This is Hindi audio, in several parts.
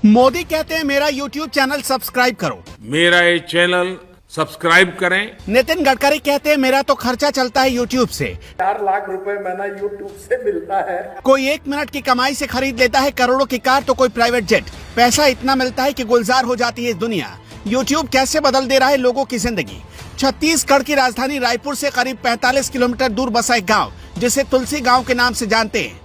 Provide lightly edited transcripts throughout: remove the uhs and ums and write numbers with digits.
मोदी कहते हैं मेरा यूट्यूब चैनल सब्सक्राइब करो। मेरा ये चैनल सब्सक्राइब करें। नितिन गडकरी कहते हैं मेरा तो खर्चा चलता है यूट्यूब से। 4 लाख रुपए महीना यूट्यूब से मिलता है। कोई 1 मिनट की कमाई से खरीद लेता है करोड़ों की कार तो कोई प्राइवेट जेट। पैसा इतना मिलता है कि गुलजार हो जाती है इस दुनिया। यूट्यूब कैसे बदल दे रहा है लोगों की जिंदगी। छत्तीसगढ़ की राजधानी रायपुर से करीब 45 किलोमीटर दूर बसा एक गाँव जिसे तुलसी गाँव के नाम से जानते हैं।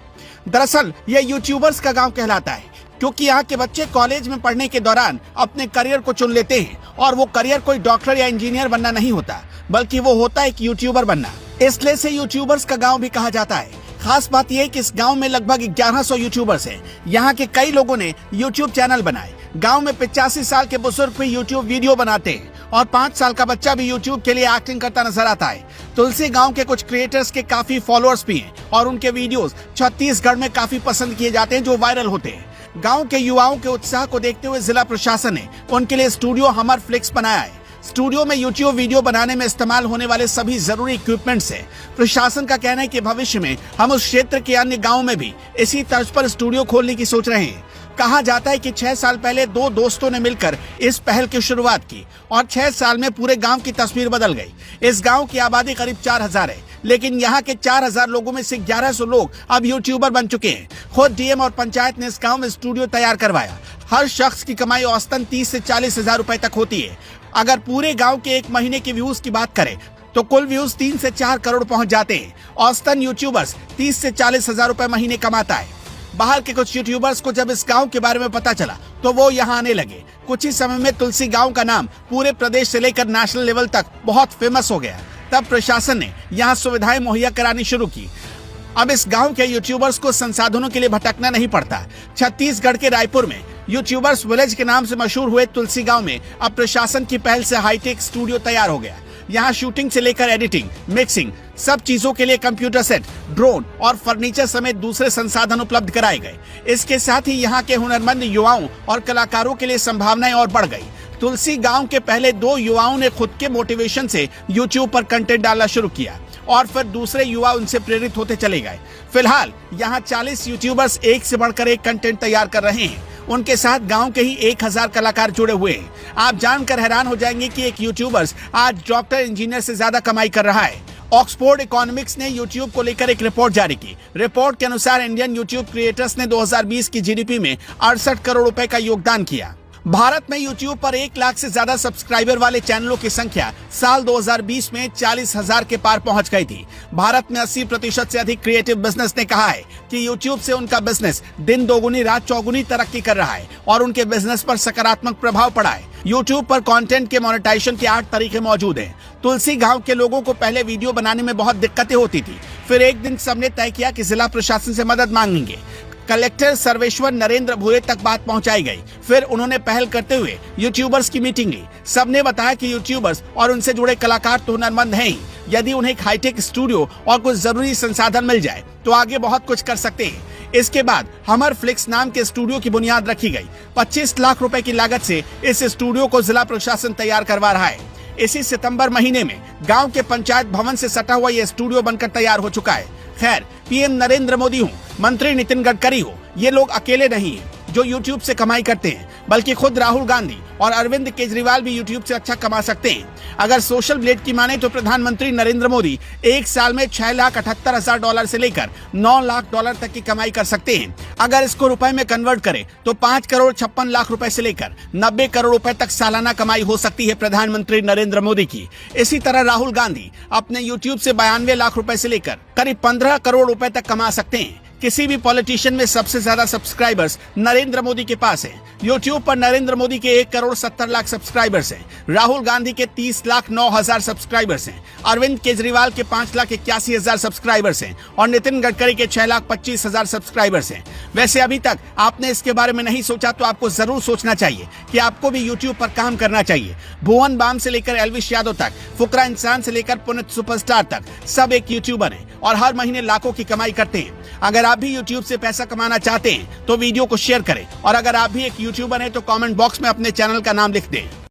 दरअसल यह यूट्यूबर्स का गाँव कहलाता है क्योंकि यहाँ के बच्चे कॉलेज में पढ़ने के दौरान अपने करियर को चुन लेते हैं और वो करियर कोई डॉक्टर या इंजीनियर बनना नहीं होता बल्कि वो होता है एक यूट्यूबर बनना। इसलिए से यूट्यूबर्स का गांव भी कहा जाता है। खास बात यह है कि इस गांव में लगभग 1100 यूट्यूबर्स हैं। यहाँ के कई लोगों ने यूट्यूब चैनल बनाए। गांव में 85 साल के बुजुर्ग भी यूट्यूब वीडियो बनाते हैं और 5 साल का बच्चा भी यूट्यूब के लिए एक्टिंग करता नजर आता है। तुलसी गांव के कुछ क्रिएटर्स के काफी फॉलोअर्स भी हैं और उनके वीडियोस छत्तीसगढ़ में काफी पसंद किए जाते हैं जो वायरल होते हैं। गांव के युवाओं के उत्साह को देखते हुए जिला प्रशासन ने उनके लिए स्टूडियो हमर फ्लिक्स बनाया है। स्टूडियो में यूट्यूब वीडियो बनाने में इस्तेमाल होने वाले सभी जरूरी इक्विपमेंट्स है। प्रशासन का कहना है कि भविष्य में हम उस क्षेत्र के अन्य गाँव में भी इसी तर्ज पर स्टूडियो खोलने की सोच रहे हैं। कहा जाता है कि 6 साल पहले 2 दोस्तों ने मिलकर इस पहल की शुरुआत की और 6 साल में पूरे गांव की तस्वीर बदल गई। इस गांव की आबादी करीब 4000 है, लेकिन यहाँ के 4000 लोगों में से 1100 लोग अब यूट्यूबर बन चुके हैं। खुद डीएम और पंचायत ने इस गांव में स्टूडियो तैयार करवाया। हर शख्स की कमाई औसतन 30 से 40 हजार रुपए तक होती है। अगर पूरे गाँव के 1 महीने के व्यूज की बात करें तो कुल व्यूज 3 से 4 करोड़ पहुँच जाते हैं। औसतन यूट्यूबर्स 30 से 40 हजार रुपए महीने कमाता है। बाहर के कुछ यूट्यूबर्स को जब इस गांव के बारे में पता चला तो वो यहाँ आने लगे। कुछ ही समय में तुलसी गांव का नाम पूरे प्रदेश से लेकर नेशनल लेवल तक बहुत फेमस हो गया। तब प्रशासन ने यहाँ सुविधाएं मुहैया करानी शुरू की। अब इस गांव के यूट्यूबर्स को संसाधनों के लिए भटकना नहीं पड़ता। छत्तीसगढ़ के रायपुर में यूट्यूबर्स विलेज के नाम से मशहूर हुए तुलसी गांव में अब प्रशासन की पहल से हाईटेक स्टूडियो तैयार हो गया। यहाँ शूटिंग से लेकर एडिटिंग, मिक्सिंग, सब चीजों के लिए कंप्यूटर सेट, ड्रोन और फर्नीचर समेत दूसरे संसाधन उपलब्ध कराए गए। इसके साथ ही यहाँ के हुनरमंद युवाओं और कलाकारों के लिए संभावनाएं और बढ़ गई। तुलसी गांव के पहले 2 युवाओं ने खुद के मोटिवेशन से यूट्यूब पर कंटेंट डालना शुरू किया और फिर दूसरे युवा उनसे प्रेरित होते चले गए। फिलहाल यहाँ 40 यूट्यूबर्स एक से बढ़कर एक कंटेंट तैयार कर रहे हैं। उनके साथ गांव के ही 1000 कलाकार जुड़े हुए हैं। आप जानकर हैरान हो जाएंगे कि एक यूट्यूबर्स आज डॉक्टर इंजीनियर से ज्यादा कमाई कर रहा है। ऑक्सफोर्ड इकोनॉमिक्स ने यूट्यूब को लेकर एक रिपोर्ट जारी की। रिपोर्ट के अनुसार इंडियन यूट्यूब क्रिएटर्स ने 2020 की जीडीपी में 68 करोड़ रुपए का योगदान किया। भारत में यूट्यूब पर 1 लाख से ज्यादा सब्सक्राइबर वाले चैनलों की संख्या साल 2020 में 40,000 के पार पहुंच गई थी। भारत में 80% से अधिक क्रिएटिव बिजनेस ने कहा है कि यूट्यूब से उनका बिजनेस दिन दोगुनी रात चौगुनी तरक्की कर रहा है और उनके बिजनेस पर सकारात्मक प्रभाव पड़ा है। यूट्यूब पर कंटेंट के मोनेटाइजेशन के 8 तरीके मौजूद हैं। तुलसी गांव के लोगों को पहले वीडियो बनाने में बहुत दिक्कतें होती थी। फिर एक दिन सबने तय किया कि जिला प्रशासन से मदद मांगेंगे। कलेक्टर सर्वेश्वर नरेंद्र भूरे तक बात पहुंचाई गई। फिर उन्होंने पहल करते हुए यूट्यूबर्स की मीटिंग ली। सबने बताया कि यूट्यूबर्स और उनसे जुड़े कलाकार तो हुनरमंद हैं ही, यदि उन्हें एक हाईटेक स्टूडियो और कुछ जरूरी संसाधन मिल जाए तो आगे बहुत कुछ कर सकते हैं। इसके बाद हमर फ्लिक्स नाम के स्टूडियो की बुनियाद रखी गई। 25 लाख रुपए की लागत से इस स्टूडियो को जिला प्रशासन तैयार करवा रहा है। इसी सितंबर महीने में गांव के पंचायत भवन से सटा हुआ यह स्टूडियो बनकर तैयार हो चुका है। खैर, पीएम नरेंद्र मोदी हो, मंत्री नितिन गडकरी हो, ये लोग अकेले नहीं हैं जो यूट्यूब से कमाई करते हैं, बल्कि खुद राहुल गांधी और अरविंद केजरीवाल भी यूट्यूब से अच्छा कमा सकते हैं। अगर सोशल ब्लेड की माने तो प्रधानमंत्री नरेंद्र मोदी 1 साल में $6,78,000 से लेकर $9 लाख तक की कमाई कर सकते हैं। अगर इसको रुपए में कन्वर्ट करें तो 5,56,00,000 रुपए से लेकर 90 करोड़ रुपए तक सालाना कमाई हो सकती है प्रधानमंत्री नरेंद्र मोदी की। इसी तरह राहुल गांधी अपने यूट्यूब से 92 लाख रुपए से लेकर करीब 15 करोड़ रुपए तक कमा सकते हैं। किसी भी पॉलिटिशियन में सबसे ज्यादा सब्सक्राइबर्स नरेंद्र मोदी के पास हैं। यूट्यूब पर नरेंद्र मोदी के 1,70,00,000 सब्सक्राइबर्स हैं। राहुल गांधी के 30,09,000 सब्सक्राइबर्स हैं। अरविंद केजरीवाल के 5,81,000 सब्सक्राइबर्स हैं और नितिन गडकरी के 6,25,000 सब्सक्राइबर्स हैं। वैसे अभी तक आपने इसके बारे में नहीं सोचा तो आपको जरूर सोचना चाहिए कि आपको भी यूट्यूब पर काम करना चाहिए। भुवन बाम से लेकर एल्विश यादव तक, फुकरा इंसान से लेकर पुनीत सुपरस्टार तक सब एक यूट्यूबर हैं और हर महीने लाखों की कमाई करते हैं। अगर आप भी यूट्यूब से पैसा कमाना चाहते हैं तो वीडियो को शेयर करें और अगर आप भी एक यूट्यूबर हैं तो कमेंट बॉक्स में अपने चैनल का नाम लिख दें।